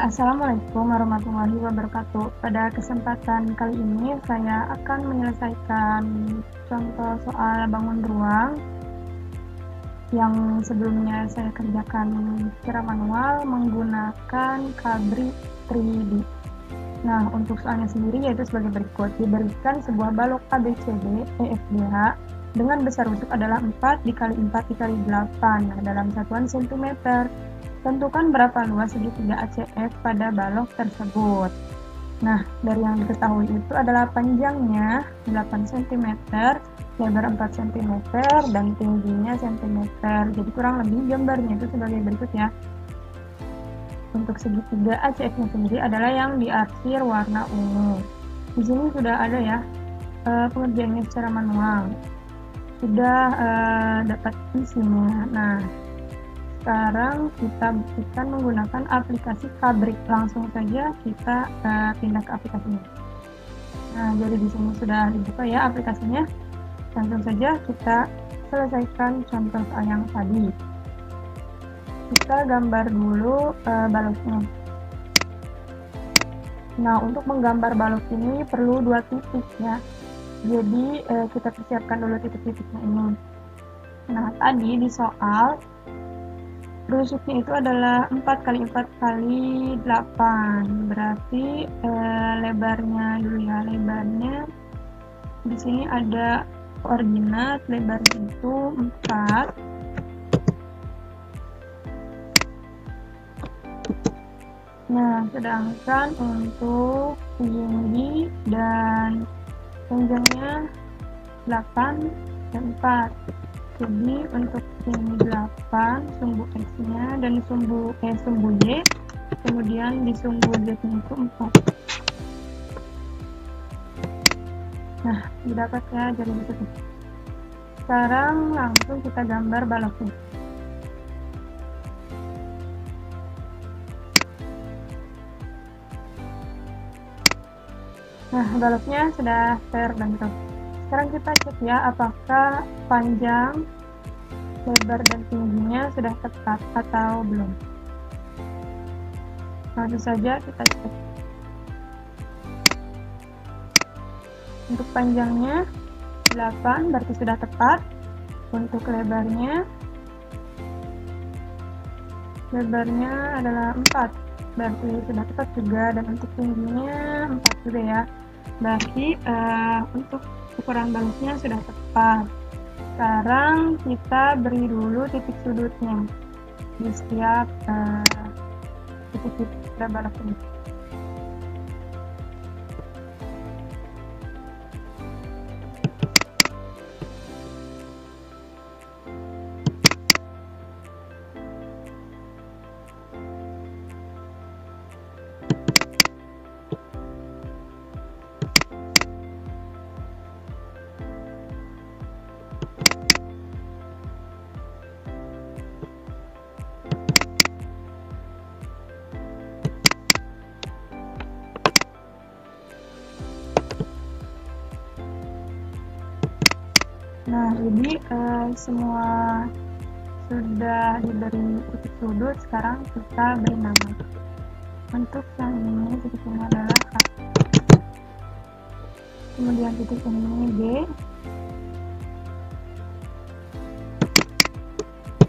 Assalamualaikum warahmatullahi wabarakatuh. Pada kesempatan kali ini saya akan menyelesaikan contoh soal bangun ruang yang sebelumnya saya kerjakan secara manual menggunakan Cabri 3D. Nah, untuk soalnya sendiri yaitu sebagai berikut. Diberikan sebuah balok ABCD EFGH dengan besar rusuk adalah 4 dikali 4 dikali 8 dalam satuan cm. Tentukan berapa luas segitiga ACF pada balok tersebut. Nah, dari yang diketahui itu adalah panjangnya 8 cm, lebar 4 cm, dan tingginya cm. Jadi kurang lebih gambarnya itu sebagai berikut ya. Untuk segitiga ACF-nya sendiri adalah yang diarsir warna ungu. Di sini sudah ada ya pengerjaannya secara manual. Sudah dapat isinya. Nah, sekarang kita buktikan menggunakan aplikasi Cabri. Langsung saja kita pindah ke aplikasinya. Nah, jadi di sini sudah dibuka ya aplikasinya. Langsung saja kita selesaikan contoh soal yang tadi. Kita gambar dulu baloknya. Nah, untuk menggambar balok ini perlu 2 titik ya. Jadi kita persiapkan dulu titik-titiknya ini. Nah, tadi di soal rusuknya itu adalah 4 kali 4 kali 8, berarti lebarnya dulu ya. Lebarnya di sini ada koordinat lebarnya itu 4. Nah, sedangkan untuk tinggi dan panjangnya 8 dan 4. Jadi untuk ini 8 sumbu X-nya dan sumbu Y, kemudian di sumbu Z-nya itu 4. Nah, didapat ya jadi begitu. Sekarang langsung kita gambar baloknya. Nah, baloknya sudah terbentuk. Sekarang kita cek ya apakah panjang, lebar, dan tingginya sudah tepat atau belum. Langsung saja kita cek. Untuk panjangnya 8 berarti sudah tepat. Untuk lebarnya adalah 4 berarti sudah tepat juga. Dan untuk tingginya 4 juga ya. Berarti untuk ukuran baloknya sudah tepat. Sekarang kita beri dulu titik sudutnya di setiap titik-titik pada balok ini. Nah, jadi semua sudah diberi titik sudut. Sekarang kita beri nama. Untuk yang ini titiknya adalah A. Kemudian titik ini B.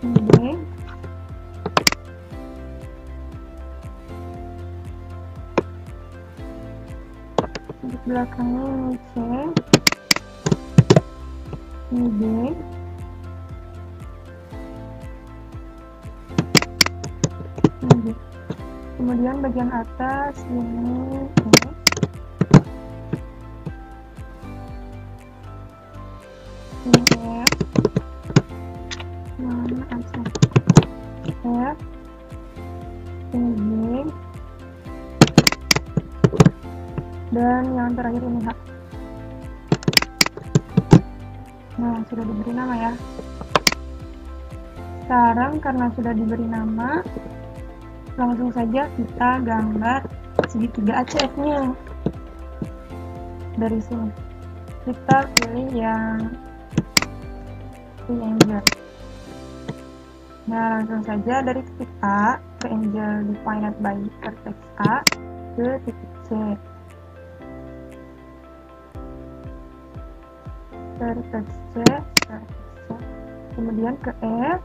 Ini B. Titik belakangnya ini C. Ini B. Ini B. Kemudian bagian atas ini E. Ini F. Mana aja F. Ini G. Dan yang terakhir ini H. Nah, sudah diberi nama ya. Sekarang karena sudah diberi nama, langsung saja kita gambar segitiga ACF-nya. Dari sini kita pilih yang triangle. Nah, langsung saja dari titik A triangle defined by vertex A ke titik C. Vertex C, kemudian ke F,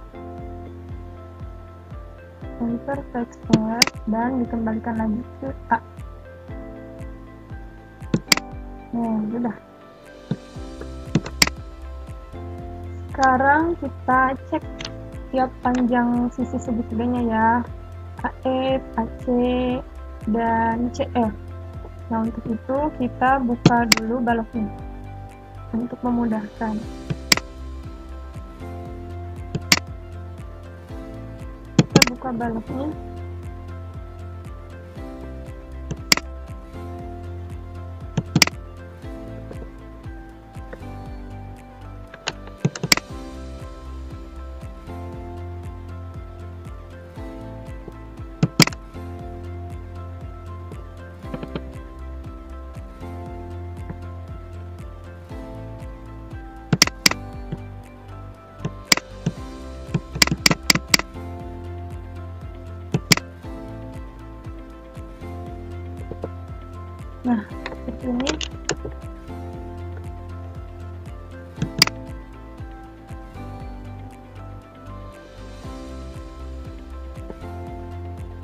dan vertex F, dan dikembalikan lagi ke A. Nah, sudah. Sekarang kita cek tiap panjang sisi segitiganya ya, AF, AC, dan CF. Nah, untuk itu kita buka dulu baloknya untuk memudahkan. Kita buka baloknya. Nah, seperti ini.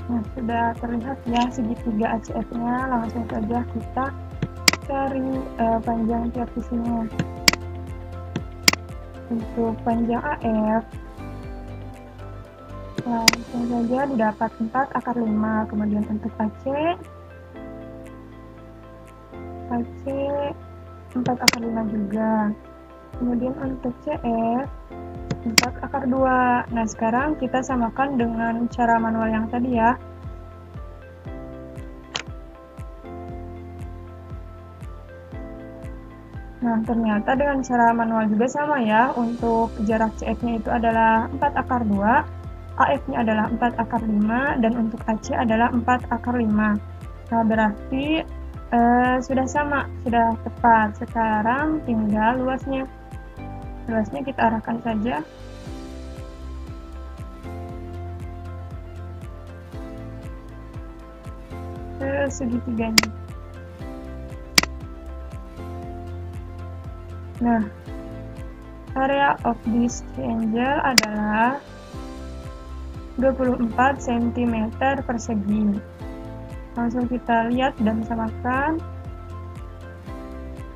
Nah, sudah terlihat ya segitiga ACF-nya. Langsung saja kita cari panjang tiap sisinya. Untuk panjang AF, langsung saja didapat 4 akar 5. Kemudian untuk AC 4 akar 5 juga. Kemudian untuk CF 4 akar 2. Nah, sekarang kita samakan dengan cara manual yang tadi ya. Nah, ternyata dengan cara manual juga sama ya. Untuk jarak CF-nya itu adalah 4 akar 2, AF-nya adalah 4 akar 5, dan untuk AC adalah 4 akar 5. Nah, berarti sudah sama, sudah tepat. Sekarang tinggal luasnya. Luasnya kita arahkan saja. Ke segitiganya. Nah, area of this triangle adalah 24 cm persegi. Langsung kita lihat dan samakan.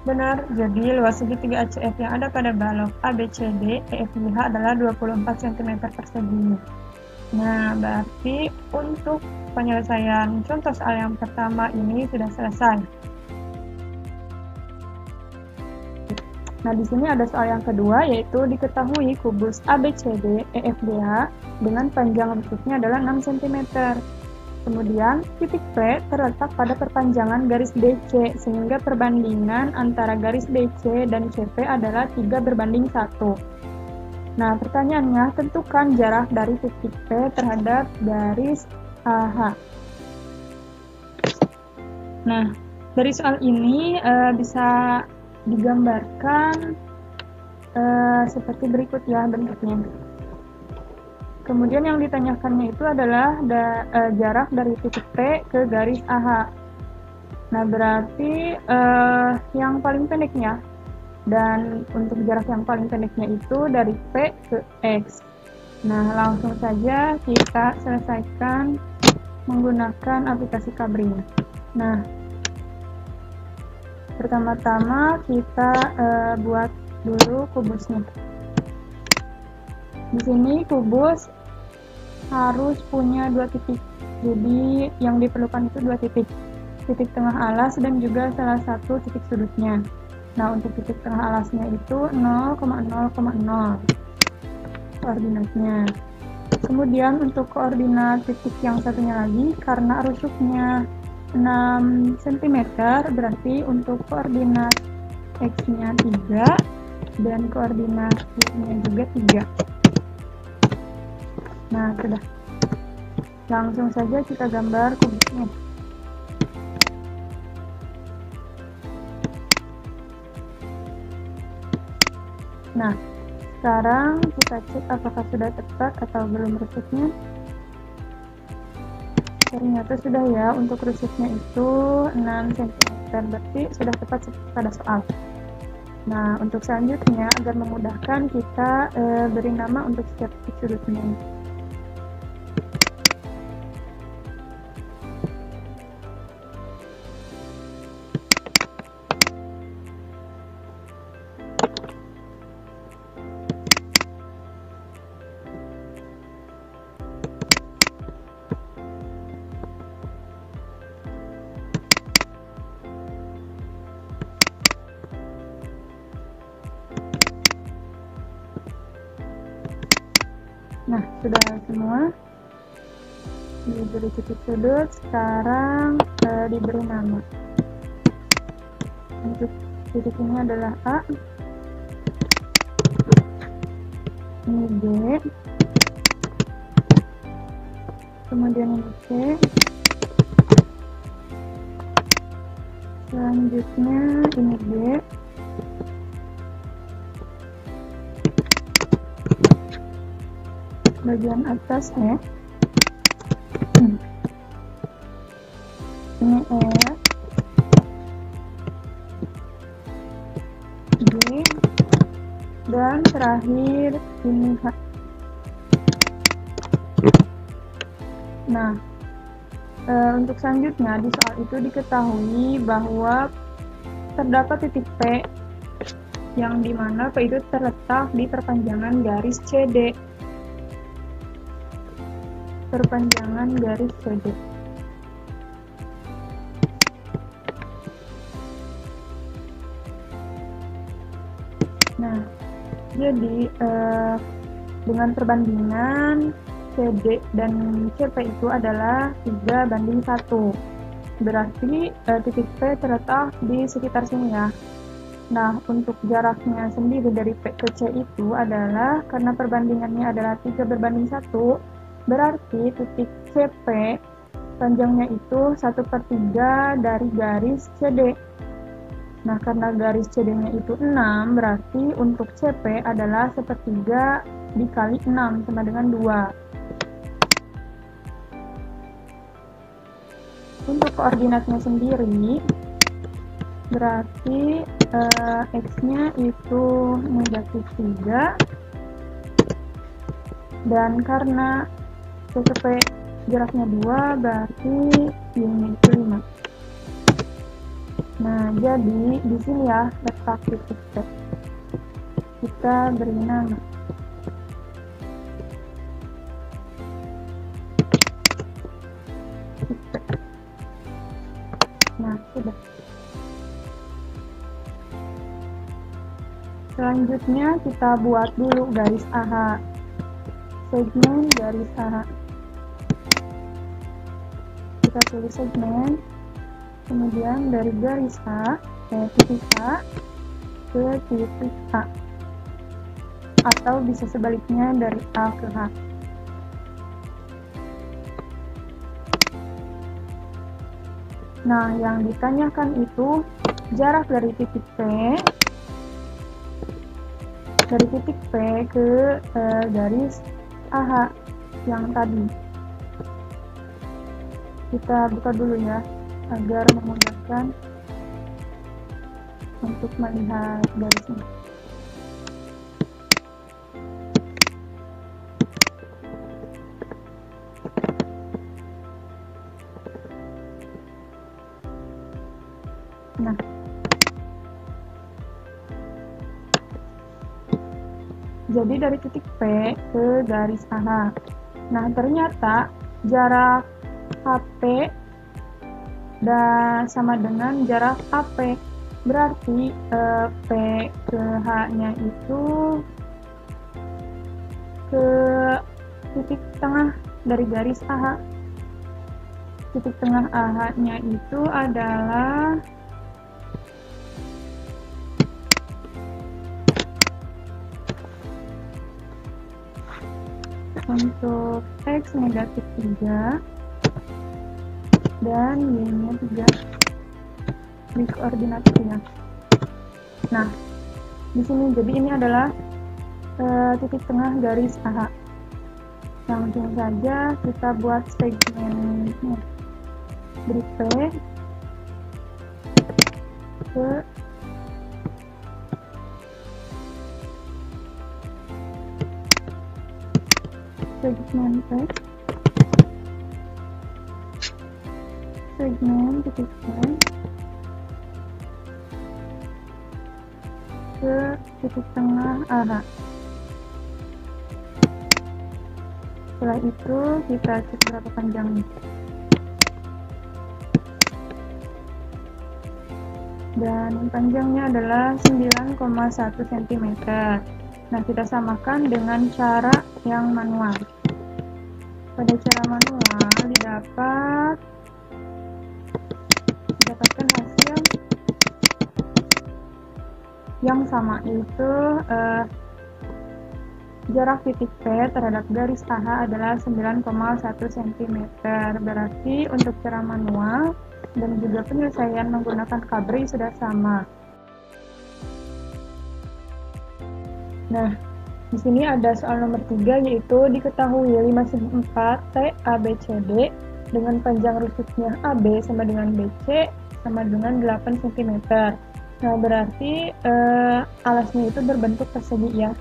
Benar, jadi luas segitiga ACF yang ada pada balok ABCD EFGH adalah 24 cm persegi. Nah, berarti untuk penyelesaian contoh soal yang pertama ini sudah selesai. Nah, di sini ada soal yang kedua, yaitu diketahui kubus ABCD EFGH dengan panjang rusuknya adalah 6 cm. Kemudian, titik P terletak pada perpanjangan garis BC, sehingga perbandingan antara garis BC dan CP adalah 3:1. Nah, pertanyaannya, tentukan jarak dari titik P terhadap garis AH. Nah, dari soal ini bisa digambarkan seperti berikut ya bentuknya. Kemudian yang ditanyakannya itu adalah jarak dari titik P ke garis AH. Nah, berarti yang paling pendeknya, dan untuk jarak yang paling pendeknya itu dari P ke X. Nah, langsung saja kita selesaikan menggunakan aplikasi Cabri. Nah, pertama-tama kita buat dulu kubusnya. Di sini kubus harus punya 2 titik. Jadi yang diperlukan itu 2 titik. Titik tengah alas dan juga salah satu titik sudutnya. Nah, untuk titik tengah alasnya itu 0,0,0 koordinatnya. Kemudian untuk koordinat titik yang satunya lagi, karena rusuknya 6 cm, berarti untuk koordinat X-nya 3 dan koordinat Y-nya juga 3. Nah, sudah. Langsung saja kita gambar kubusnya. Nah, sekarang kita cek apakah sudah tepat atau belum rusuknya. Ternyata sudah ya, untuk rusuknya itu 6 cm, berarti sudah tepat seperti pada soal. Nah, untuk selanjutnya agar memudahkan kita beri nama untuk setiap titik sudutnya. Nah, sudah semua diberi titik sudut. Sekarang diberi nama. Untuk titik ini adalah A, ini B, kemudian ini C, selanjutnya ini B, bagian atas E, ini E, G, dan terakhir ini H. Nah, untuk selanjutnya di soal itu diketahui bahwa terdapat titik P yang dimana P itu terletak di perpanjangan garis CD. Perpanjangan garis CD. Nah, jadi dengan perbandingan CD dan CP itu adalah 3:1. Berarti titik P terletak di sekitar sini ya. Nah, untuk jaraknya sendiri dari P ke C itu adalah, karena perbandingannya adalah 3:1, berarti titik CP panjangnya itu 1/3 dari garis CD. Nah, karena garis CD-nya itu 6, berarti untuk CP adalah 1/3 dikali 6 sama dengan 2. Untuk koordinatnya sendiri, berarti X-nya itu -3, dan karena CP jaraknya 2, berarti Y-nya itu 5. Nah, jadi di sini ya letak titik P. Kita beri nama. Titik P. Nah, sudah. Selanjutnya kita buat dulu garis AH. Segmen garis AH. Kita tulis segmen. Kemudian dari garis A, titik A ke titik A, atau bisa sebaliknya dari A ke H. Nah, yang ditanyakan itu jarak dari titik P ke garis AH yang tadi. Kita buka dulu ya, agar memudahkan untuk melihat garisnya. Nah, jadi dari titik P ke garis AH. Nah, ternyata jarak HP dan sama dengan jarak AP. Berarti P ke H-nya itu ke titik tengah dari garis AH. Titik tengah AH-nya itu adalah untuk X -3 dan Y-nya 3 di koordinat ya. Nah, di sini jadi ini adalah titik tengah garis AH. Langsung saja kita buat segmennya. Beri P ke segmen P, segmen titik P ke titik tengah arah. Setelah itu kita cek berapa panjangnya. Dan panjangnya adalah 9,1 cm. Nah, kita samakan dengan cara yang manual. Pada cara manual didapatkan hasil yang sama, yaitu jarak titik P terhadap garis AH adalah 9,1 cm. Berarti untuk cara manual dan juga penyelesaian menggunakan Cabri sudah sama. Nah, di sini ada soal nomor 3, yaitu diketahui 5 4 TABCD dengan panjang rusuknya AB sama dengan BC sama dengan 8 cm. Nah, berarti alasnya itu berbentuk persegi ya.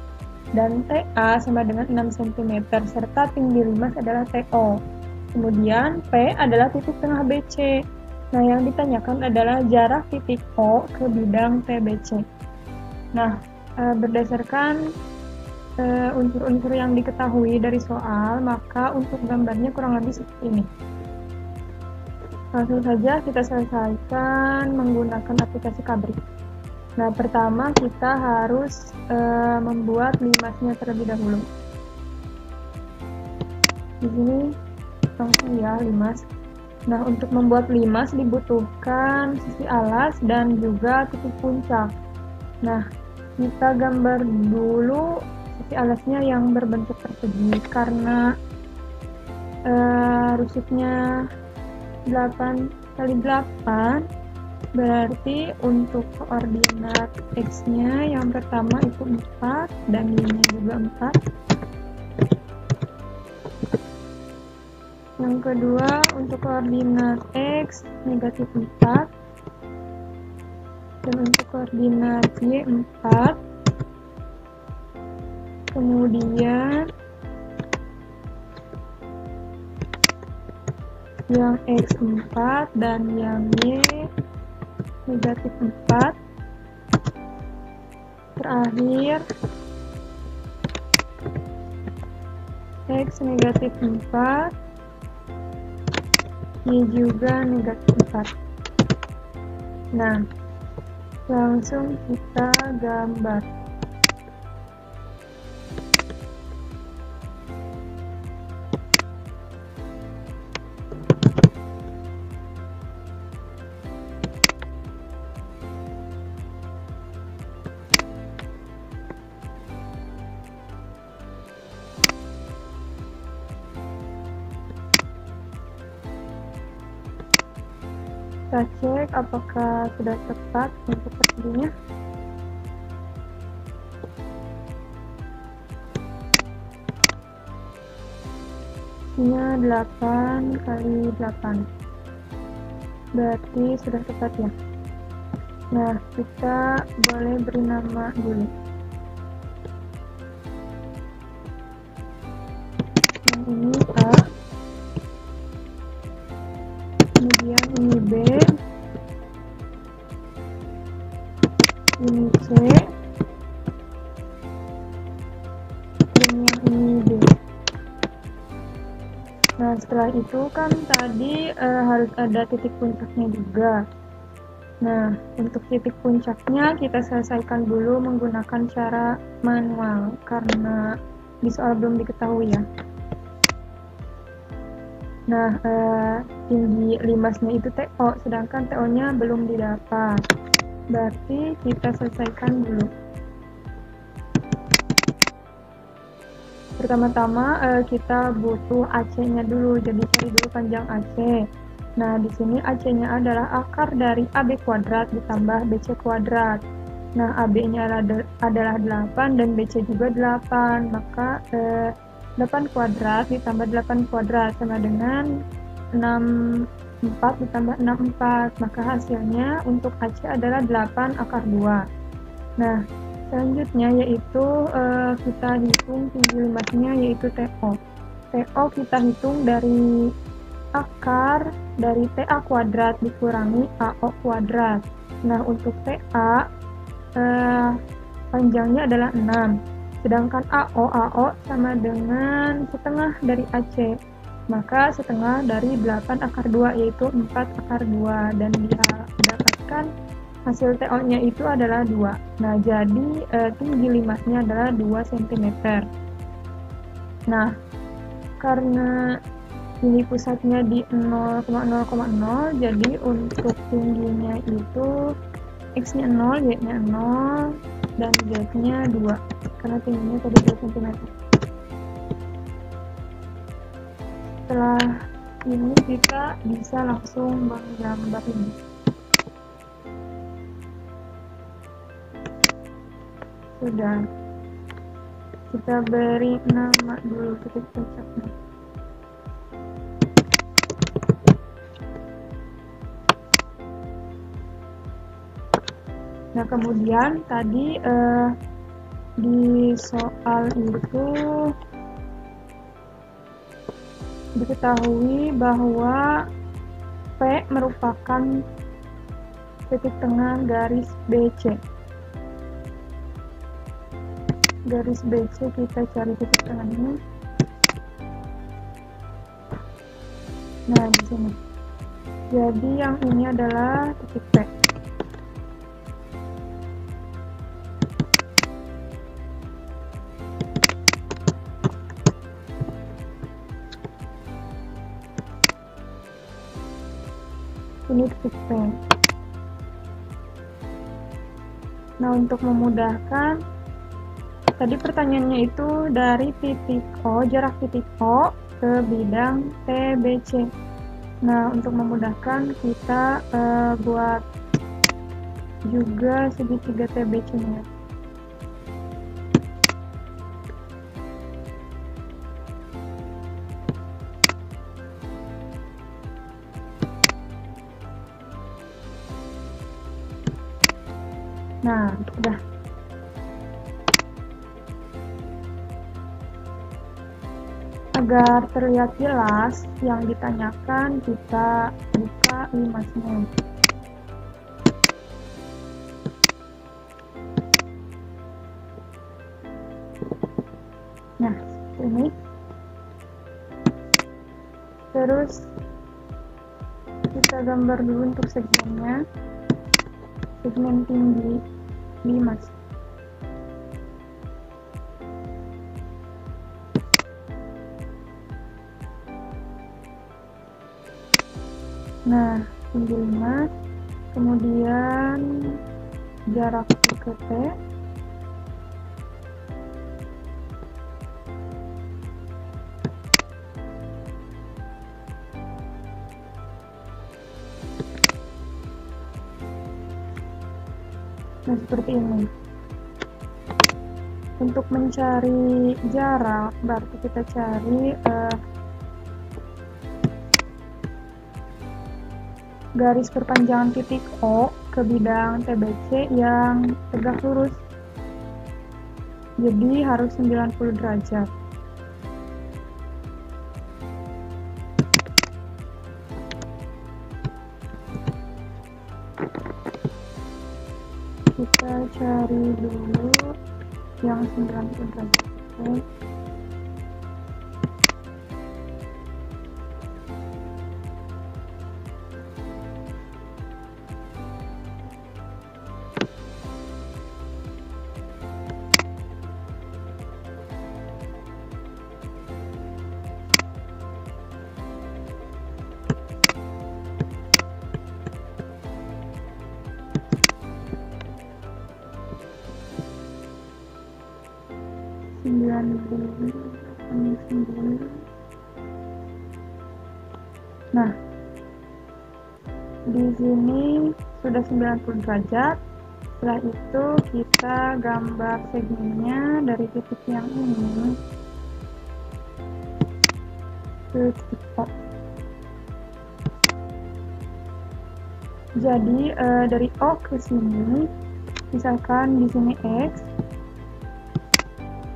Dan TA sama dengan 6 cm serta tinggi limas adalah TO. Kemudian P adalah titik tengah BC. Nah, yang ditanyakan adalah jarak titik O ke bidang TBC. Nah, berdasarkan unsur-unsur yang diketahui dari soal, maka untuk gambarnya kurang lebih seperti ini. Langsung saja kita selesaikan menggunakan aplikasi Cabri. Nah, pertama kita harus membuat limasnya terlebih dahulu. Di sini langsung ya limas. Nah, untuk membuat limas dibutuhkan sisi alas dan juga titik puncak. Nah, kita gambar dulu sisi alasnya yang berbentuk persegi karena rusuknya 8 kali 8, berarti untuk koordinat X-nya yang pertama itu 4 dan Y-nya juga 4. Yang kedua untuk koordinat X negatif 4 dan untuk koordinat Y 4. Kemudian yang X 4 dan yang Y negatif 4. Terakhir X negatif 4, Y juga negatif 4. Nah, langsung kita gambar. Kita cek apakah sudah tepat untuk perseginya. Ini 8 kali 8, berarti sudah tepat ya. Nah, kita boleh beri nama dulu. Yang ini A, kemudian ini B, ini C, dan yang ini D. Nah, setelah itu kan tadi harus ada titik puncaknya juga. Nah, untuk titik puncaknya kita selesaikan dulu menggunakan cara manual karena di soal belum diketahui ya. Nah, tinggi limasnya itu TO, sedangkan TO-nya belum didapat. Berarti kita selesaikan dulu. Pertama-tama kita butuh AC-nya dulu, jadi cari dulu panjang AC. Nah, di sini AC-nya adalah akar dari AB kuadrat ditambah BC kuadrat. Nah, AB-nya adalah 8 dan BC juga 8, maka 8 kuadrat ditambah 8 kuadrat sama dengan 64 ditambah 64, maka hasilnya untuk AC adalah 8 akar 2. Nah, selanjutnya yaitu kita hitung tinggi limasnya, yaitu TO. TO kita hitung dari akar dari TA kuadrat dikurangi AO kuadrat. Nah, untuk TA panjangnya adalah 6, sedangkan AO sama dengan setengah dari AC, maka setengah dari 8 akar 2 yaitu 4 akar 2, dan dia mendapatkan hasil TO nya itu adalah 2. Nah, jadi tinggi limasnya adalah 2 cm. Nah, karena ini pusatnya di 0,0,0, jadi untuk tingginya itu X nya 0, Y nya 0, dan Z nya 2, karena tingginya tadi 2 cm. Setelah ini kita bisa langsung menggambar ini. Sudah, kita beri nama dulu titik puncaknya. Nah, kemudian tadi di soal itu diketahui bahwa P merupakan titik tengah garis BC. Garis BC kita cari titik tengahnya. Nah, di sini. Jadi yang ini adalah titik P. Ini titik P. Nah, untuk memudahkan, tadi pertanyaannya itu dari titik O, jarak titik O ke bidang TBC. Nah, untuk memudahkan kita buat juga segitiga TBC-nya. Nah, udah. Agar terlihat jelas yang ditanyakan, kita buka limasnya. Nah, ini. Terus kita gambar dulu untuk segmennya. Segmen tinggi limas. Nah, tinggi limas, kemudian jarak ke T, nah seperti ini. Untuk mencari jarak, berarti kita cari garis perpanjangan titik O ke bidang TBC yang tegak lurus. Jadi harus 90 derajat. Kita cari dulu yang 90 derajat. Oke. Nah, di sini sudah 90 derajat. Setelah itu kita gambar segmennya dari titik yang ini ke titik O. Jadi dari O ke sini, misalkan di sini X,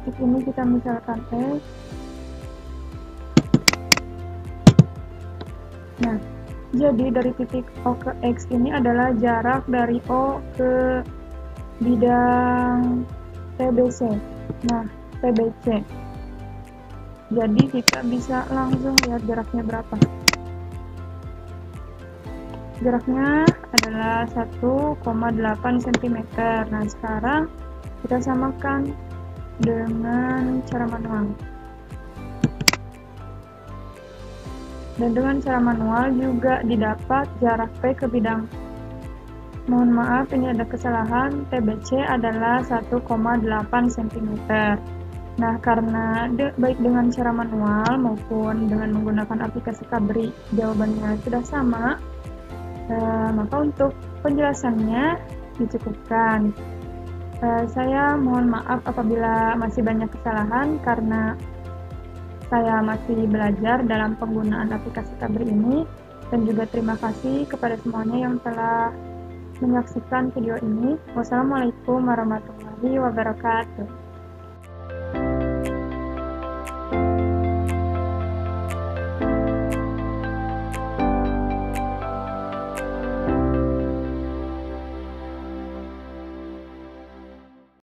titik ini kita misalkan X. Nah, jadi dari titik O ke X ini adalah jarak dari O ke bidang TBC. Nah, TBC. Jadi kita bisa langsung lihat jaraknya berapa. Jaraknya adalah 1,8 cm. Nah, sekarang kita samakan dengan cara manual. Dan dengan cara manual juga didapat jarak P ke bidang. Mohon maaf, ini ada kesalahan. TBC adalah 1,8 cm. Nah, karena baik dengan cara manual maupun dengan menggunakan aplikasi Kabri jawabannya sudah sama, maka untuk penjelasannya dicukupkan. Saya mohon maaf apabila masih banyak kesalahan karena saya masih belajar dalam penggunaan aplikasi Kabri ini, dan juga terima kasih kepada semuanya yang telah menyaksikan video ini. Wassalamualaikum warahmatullahi wabarakatuh.